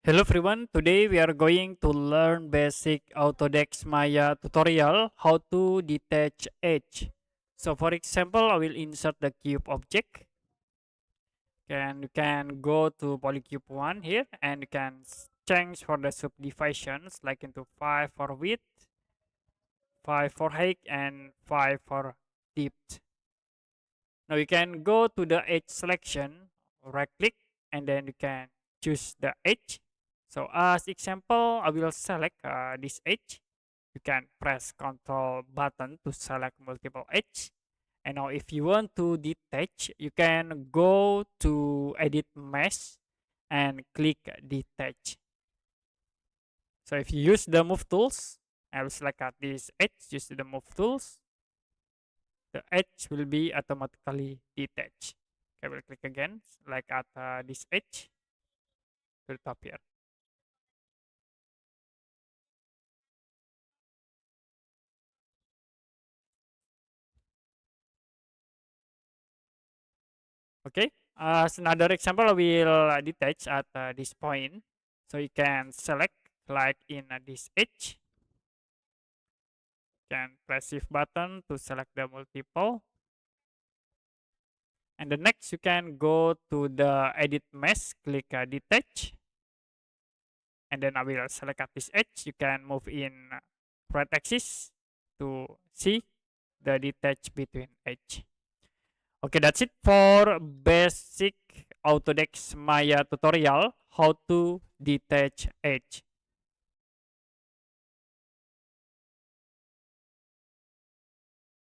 Hello everyone, today we are going to learn basic Autodesk Maya tutorial how to detach edge. So for example, I will insert the cube object and you can go to polycube 1 here and you can change for the subdivisions like into 5 for width, 5 for height and 5 for depth. Now you can go to the edge selection, right click and then you can choose the edge. So as example, I will select this edge. You can press Ctrl button to select multiple edge. And now if you want to detach, you can go to edit mesh and click detach. So if you use the move tools, I will select this edge, use the move tools. The edge will be automatically detached. Okay, we'll click again, like at this edge to the top here. Okay, as another example, I will detach at this point. So you can select like in this edge. You can press shift button to select the multiple. And the next you can go to the edit mesh, click detach. And then I will select at this edge. You can move in right axis to see the detach between edge. Okay, that's it for basic Autodesk Maya tutorial how to detach edge.